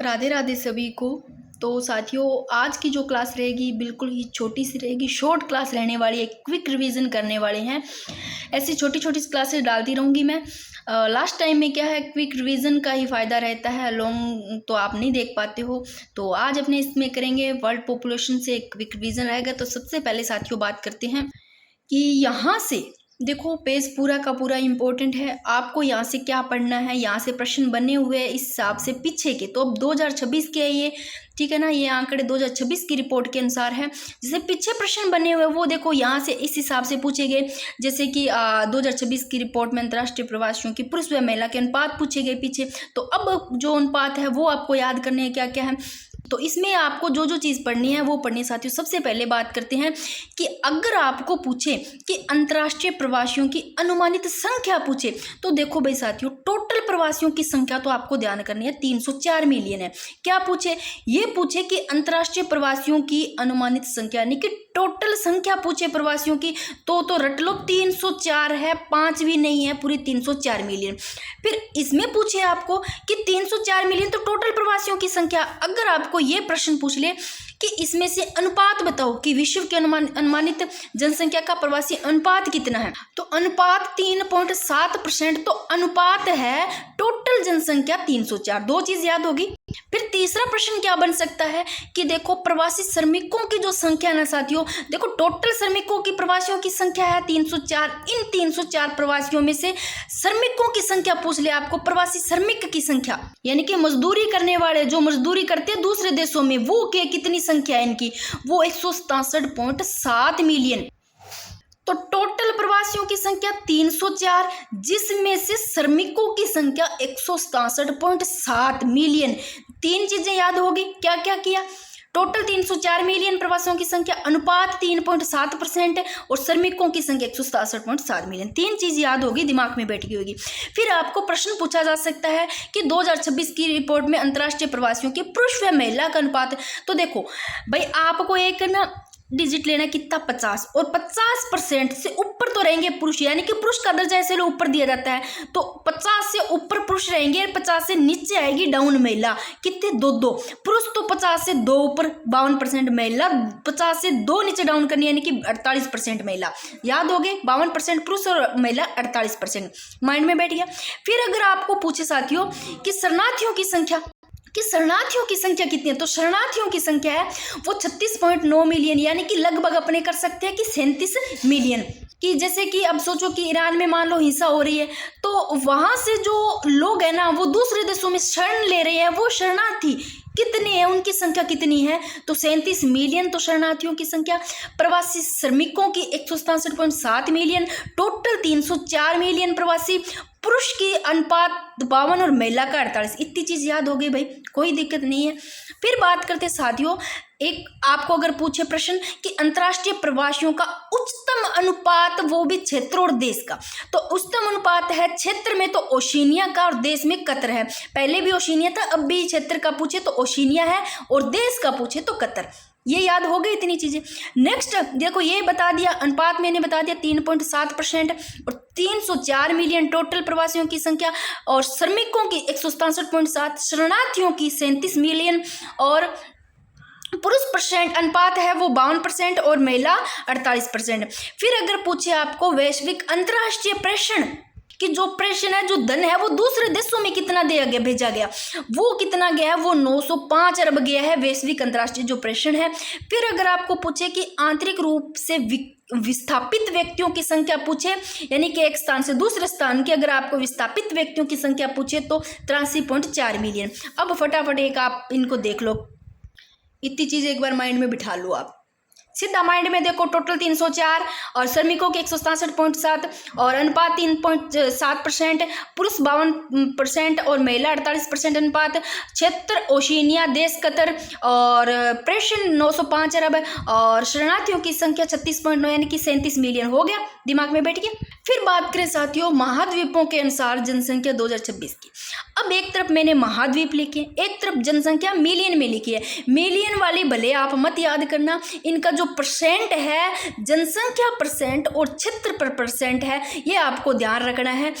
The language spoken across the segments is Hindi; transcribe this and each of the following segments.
राधे राधे सभी को। तो साथियों, आज की जो क्लास रहेगी बिल्कुल ही छोटी सी रहेगी, शॉर्ट क्लास रहने वाली है, क्विक रिवीजन करने वाले हैं। ऐसी छोटी छोटी क्लासेस डालती रहूँगी मैं। लास्ट टाइम में क्या है, क्विक रिवीजन का ही फ़ायदा रहता है, लॉन्ग तो आप नहीं देख पाते हो। तो आज अपने इसमें करेंगे वर्ल्ड पॉपुलेशन से क्विक रिवीजन रहेगा। तो सबसे पहले साथियों बात करते हैं कि यहाँ से देखो, पेज पूरा का पूरा इम्पोर्टेंट है। आपको यहाँ से क्या पढ़ना है, यहाँ से प्रश्न बने हुए हैं इस हिसाब से पीछे के। तो अब 2026 के है ये, ठीक है ना, ये आंकड़े 2026 की रिपोर्ट के अनुसार है। जैसे पीछे प्रश्न बने हुए वो देखो यहाँ से इस हिसाब से पूछे गए। जैसे कि 2026 की रिपोर्ट में अंतर्राष्ट्रीय प्रवासियों की पुरुष व महिला के अनुपात पूछे गए पीछे। तो अब जो अनुपात है वो आपको याद करने हैं क्या क्या है। तो इसमें आपको जो जो चीज़ पढ़नी है वो पढ़नी। साथियों सबसे पहले बात करते हैं कि अगर आपको पूछे कि अंतर्राष्ट्रीय प्रवासियों की अनुमानित संख्या पूछे, तो देखो भाई साथियों, टोटल प्रवासियों की संख्या तो आपको ध्यान करनी है 304 मिलियन है। क्या पूछे, ये पूछे कि अंतर्राष्ट्रीय प्रवासियों की अनुमानित संख्या यानी कि टोटल संख्या पूछे प्रवासियों की, तो रट लो 304 है, 5 भी नहीं है, पूरी 304 मिलियन। फिर इसमें पूछे आपको कि 304 मिलियन तो टोटल प्रवासियों की संख्या। अगर आपको ये प्रश्न पूछ ले कि इसमें से अनुपात बताओ कि विश्व के अनुमानित जनसंख्या का प्रवासी अनुपात कितना है, तो अनुपात 3.7%। तो अनुपात है टोटल जनसंख्या 304। दो चीज याद होगी। फिर तीसरा प्रश्न क्या बन सकता है कि देखो प्रवासी श्रमिकों की जो संख्या है ना साथियों, देखो टोटल श्रमिकों की प्रवासियों की संख्या है 304। इन 304 प्रवासियों में से श्रमिकों की संख्या पूछ ले आपको, प्रवासी श्रमिक की संख्या यानी कि मजदूरी करने वाले जो मजदूरी करते हैं दूसरे देशों में, वो के कितनी संख्या है इनकी, वो 167.7 मिलियन। तो टोटल प्रवासियों की संख्या 304, जिसमें से श्रमिकों की संख्या 167.7 मिलियन। तीन चीजें याद होगी। क्या क्या किया, टोटल 304 मिलियन प्रवासियों की संख्या, अनुपात 3.7% और श्रमिकों की संख्या 167.7 मिलियन। तीन चीज याद होगी, दिमाग में बैठ गई होगी। फिर आपको प्रश्न पूछा जा सकता है कि 2026 की रिपोर्ट में अंतर्राष्ट्रीय प्रवासियों के पुरुष व महिला का अनुपात। तो देखो भाई, आपको एक ना डिजिट लेना कितना, 50, और 50% से ऊपर तो रहेंगे पुरुष, यानी कि पुरुष का दर्जा ऐसे ऊपर दिया जाता है। तो 50 से ऊपर पुरुष रहेंगे, 50 से नीचे आएगी डाउन महिला। कितने, 2 पुरुष, तो 50 से 2 ऊपर 52% महिला, 50 से 2 नीचे डाउन करनी यानी कि 48% महिला। याद हो गए, 52% पुरुष और महिला 48%, माइंड में बैठ गया। फिर अगर आपको पूछे साथियों कि शरणार्थियों की संख्या, कि शरणार्थियों की संख्या कितनी है, तो शरणार्थियों की संख्या है वो 36.9 मिलियन, यानी कि लगभग अपने कर सकते हैं कि 37 मिलियन। कि जैसे कि अब सोचो कि ईरान में मान लो हिंसा हो रही है, तो वहां से जो लोग है ना वो दूसरे देशों में शरण ले रहे हैं, वो शरणार्थी कितने हैं, उनकी संख्या कितनी है, तो 37 मिलियन। तो शरणार्थियों की संख्या, प्रवासी श्रमिकों की 167.7 मिलियन, टोटल 304 मिलियन प्रवासी, पुरुष की अनुपात 52 और महिला का 48। इतनी चीज याद हो गई भाई, कोई दिक्कत नहीं है। फिर बात करते साथियों, एक आपको अगर पूछे प्रश्न कि अंतर्राष्ट्रीय प्रवासियों का उच्चतम अनुपात, वो भी क्षेत्र और देश का, तो उच्चतम अनुपात है क्षेत्र में तो ओशिनिया का और देश में कतर है। पहले भी ओशिनिया था, अब भी क्षेत्र का पूछे तो ओशिनिया है और देश का पूछे तो कतर। ये याद हो गई इतनी चीजें। नेक्स्ट देखो, ये बता दिया अनुपात, मैंने बता दिया 3.7% और 304 मिलियन टोटल प्रवासियों की संख्या, और श्रमिकों की 167.7, शरणार्थियों की 37 मिलियन, और पुरुष परसेंट अनुपात है वो 52% और महिला 48%। फिर अगर पूछे आपको वैश्विक अंतर्राष्ट्रीय प्रेषण, कि जो प्रेषण है, जो धन है वो दूसरे देशों में कितना दिया गया, भेजा गया, वो कितना गया है, वो 905 अरब गया है, वैश्विक अंतर्राष्ट्रीय जो प्रेषण है। फिर अगर आपको पूछे कि आंतरिक रूप से विस्थापित व्यक्तियों की संख्या पूछे, यानी कि एक स्थान से दूसरे स्थान के अगर आपको विस्थापित व्यक्तियों की संख्या पूछे, तो 83.4 मिलियन। अब फटाफट एक आप इनको देख लो, इतनी चीज एक बार माइंड में बिठा लो आप सीधा माइंड में। देखो टोटल 304 और श्रमिकों के 167.7 और अनुपात 3.7%, पुरुष 52% और महिला 48% अनुपात, क्षेत्र ओशिनिया, देश कतर, और प्रेषण 905 अरब, और शरणार्थियों की संख्या 36.9 यानी कि 37 मिलियन। हो गया। दिमाग में बैठ गया। फिर बात करें साथियों महाद्वीपों के अनुसार जनसंख्या 2026 की। अब एक तरफ मैंने महाद्वीप लिखे, एक तरफ जनसंख्या मिलियन में लिखी है। मिलियन वाली भले आप मत याद करना, इनका जो परसेंट है जनसंख्या परसेंट और क्षेत्र पर परसेंट है, ये आपको ध्यान रखना है।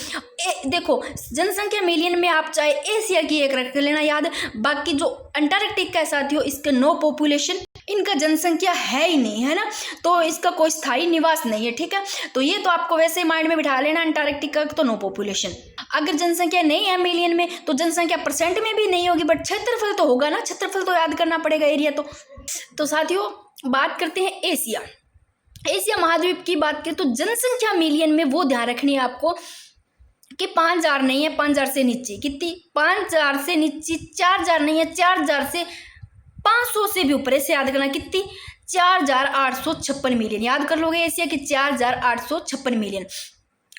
देखो जनसंख्या मिलियन में आप चाहे एशिया की एक रख लेना याद, बाकी जो अंटार्कटिका है साथियों इसके नो पॉपुलेशन, इनका जनसंख्या है ही नहीं, है ना, तो इसका कोई स्थायी निवास नहीं है, ठीक है। तो ये तो आपको वैसे माइंड में बिठा लेना, अंटार्कटिका तो नो पॉपुलेशन। अगर जनसंख्या नहीं है मिलियन में तो जनसंख्या परसेंट में भी नहीं होगी, बट क्षेत्रफल तो होगा ना, क्षेत्रफल तो याद करना पड़ेगा एरिया। तो साथियों बात करते हैं एशिया। एशिया महाद्वीप की बात करें तो जनसंख्या मिलियन में वो ध्यान रखनी है आपको कि 5000 नहीं है, 5000 से नीचे कितनी, 5000 से नीचे 4000 नहीं है, 4000 से 500 से भी ऊपर, से याद करना कितनी, 4856 मिलियन। याद कर लोगे एशिया की 4856 मिलियन।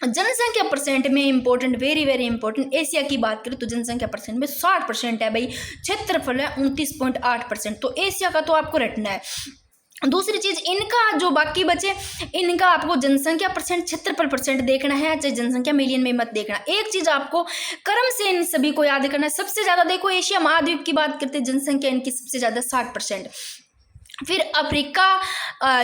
जनसंख्या परसेंट में important, very very important, Asia की बात करें तो जनसंख्या परसेंट में 60% है भाई, क्षेत्रफल है 29.8%, तो एशिया का तो आपको रटना है। दूसरी चीज इनका जो बाकी बचे, इनका आपको जनसंख्या परसेंट क्षेत्रफल परसेंट देखना है, चाहे जनसंख्या मिलियन में मत देखना। एक चीज आपको क्रम से इन सभी को याद करना है। सबसे ज्यादा देखो एशिया महाद्वीप की बात करते हैं, जनसंख्या इनकी सबसे ज्यादा 60%, फिर अफ्रीका,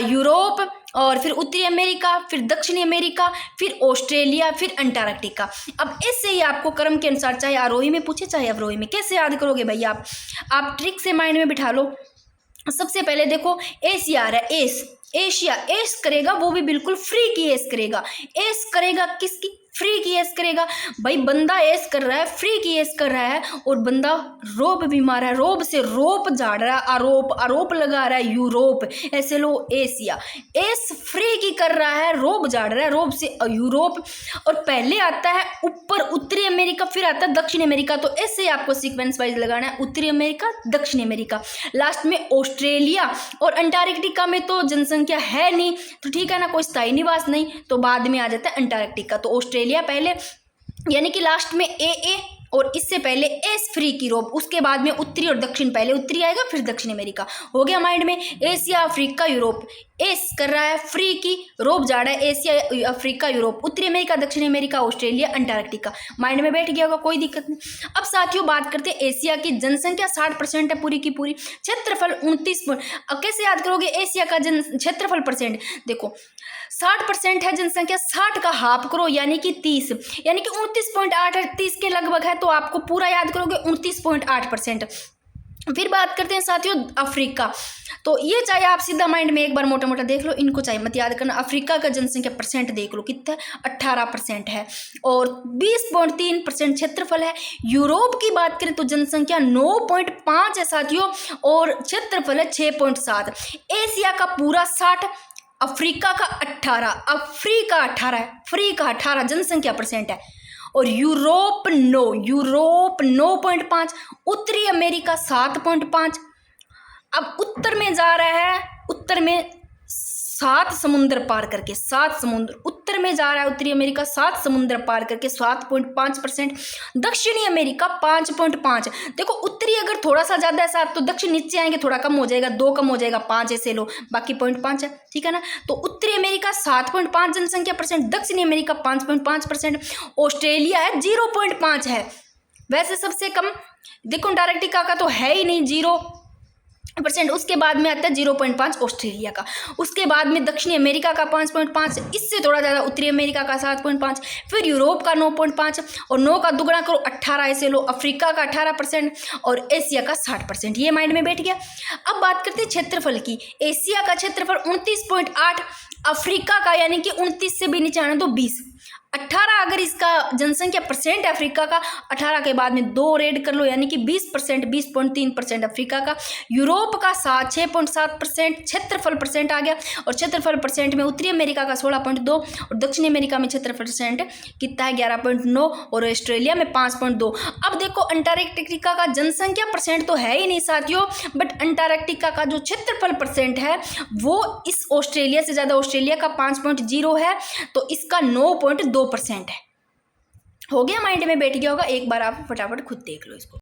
यूरोप, और फिर उत्तरी अमेरिका, फिर दक्षिणी अमेरिका, फिर ऑस्ट्रेलिया, फिर अंटार्कटिका। अब इससे ही आपको क्रम के अनुसार, चाहे आरोही में पूछे चाहे अवरोही में, कैसे याद करोगे भाई आप ट्रिक से माइंड में बिठा लो। सबसे पहले देखो एशिया आ रहा है, एशिया एस करेगा, वो भी बिल्कुल फ्री की एस करेगा। एस करेगा किसकी, फ्री की एस करेगा भाई, बंदा एस कर रहा है, फ्री की एस कर रहा है, और बंदा रोब भी मार रहा है, रोब से रोप झाड़ रहा है, आरोप लगा रहा है, यूरोप, ऐसे लो एशिया। एस फ्री की कर रहा है, रोब झाड़ रहा है, रोब से यूरोप, और पहले आता है ऊपर उत्तरी अमेरिका, फिर आता है दक्षिण अमेरिका। तो ऐसे आपको सीक्वेंस वाइज लगाना है, उत्तरी अमेरिका, दक्षिण अमेरिका, लास्ट में ऑस्ट्रेलिया। और अंटार्कटिका में तो जनसंख्या है नहीं, तो ठीक है ना, कोई स्थायी निवास नहीं, तो बाद में आ जाता है अंटार्कटिका। तो ऑस्ट्रेलिया पहले, यानी कि लास्ट में ए, और इससे पहले एस फ्री की रोप, उसके बाद में उत्तरी और दक्षिण, पहले उत्तरी आएगा फिर दक्षिण अमेरिका। हो गया माइंड में, एशिया अफ्रीका यूरोप, एस कर रहा है, फ्री की रोप जा रहा है, एशिया अफ्रीका यूरोप, उत्तरी अमेरिका, दक्षिण अमेरिका, ऑस्ट्रेलिया, अंटार्कटिका। माइंड में बैठ गया होगा, कोई दिक्कत नहीं। अब साथियों बात करते हैं एशिया की। जनसंख्या 60% है पूरी की पूरी, क्षेत्रफल 29। अब कैसे याद करोगे एशिया का क्षेत्रफल परसेंट, देखो 60% है जनसंख्या, 60 का हाफ करो यानी कि 30, यानी कि 29.8 है, 30 के लगभग है, तो आपको पूरा याद करोगे 29.8%। फिर बात करते हैं साथियों अफ्रीका। तो ये चाहे आप सीधा माइंड में एक बार मोटा मोटा देख लो, इनको चाहे मत याद करना। अफ्रीका का जनसंख्या परसेंट देख लो कितना है, 18% है, और 20.3% क्षेत्रफल है। यूरोप की बात करें तो जनसंख्या 9.5 है साथियों, और क्षेत्रफल है 6.7। एशिया का पूरा 60, अफ्रीका का 18, अफ्रीका 18 है, फ्री का 18 जनसंख्या परसेंट है, और यूरोप 9.5, उत्तरी अमेरिका 7.5। अब उत्तर में जा रहा है, उत्तर में 7 समुद्र पार करके, 7 समुद्र उत्तर में जा रहा है उत्तरी अमेरिका, 7 समुद्र पार करके 7.5%। दक्षिणी अमेरिका 5.5। देखो उत्तरी अगर थोड़ा सा ज़्यादा है 7, तो दक्षिण नीचे आएंगे, थोड़ा कम हो जाएगा, 2 कम हो जाएगा, 5 ऐसे लो, बाकी 0.5 है, ठीक है ना। तो उत्तरी अमेरिका 7.5 जनसंख्या परसेंट, दक्षिणी अमेरिका 5.5%, ऑस्ट्रेलिया है 0.5 है, वैसे सबसे कम। देखो अंटार्कटिका का तो है ही नहीं 0%, उसके बाद में आता है 0.5 ऑस्ट्रेलिया का, उसके बाद में दक्षिणी अमेरिका का 5.5, इससे थोड़ा ज़्यादा उत्तरी अमेरिका का 7.5, फिर यूरोप का 9.5, और 9 का दुगना करो 18 ऐसे लो, अफ्रीका का 18%, और एशिया का 60%। ये माइंड में बैठ गया। अब बात करते हैं क्षेत्रफल की। एशिया का क्षेत्रफल 29.8, अफ्रीका का यानी कि 29 से भी नीचे आना तो 20, 18 अगर इसका जनसंख्या परसेंट है अफ्रीका का, 18 के बाद में 2 ऐड कर लो यानी कि 20%, 20.3% अफ्रीका का। यूरोप का 6.7% क्षेत्रफल परसेंट आ गया, और क्षेत्रफल परसेंट में उत्तरी अमेरिका का 16.2, और दक्षिणी अमेरिका में क्षेत्रफल परसेंट कितना है 11.9, और ऑस्ट्रेलिया में 5.2। अब देखो अंटार्कटिका का जनसंख्या परसेंट तो है ही नहीं साथियों, बट अंटार्कटिका का जो क्षेत्रफल परसेंट है वो इस ऑस्ट्रेलिया से ज़्यादा, ऑस्ट्रेलिया का 5.0 है, तो इसका 9.2% है। हो गया, माइंड में बैठ गया होगा, एक बार आप फटाफट खुद देख लो इसको।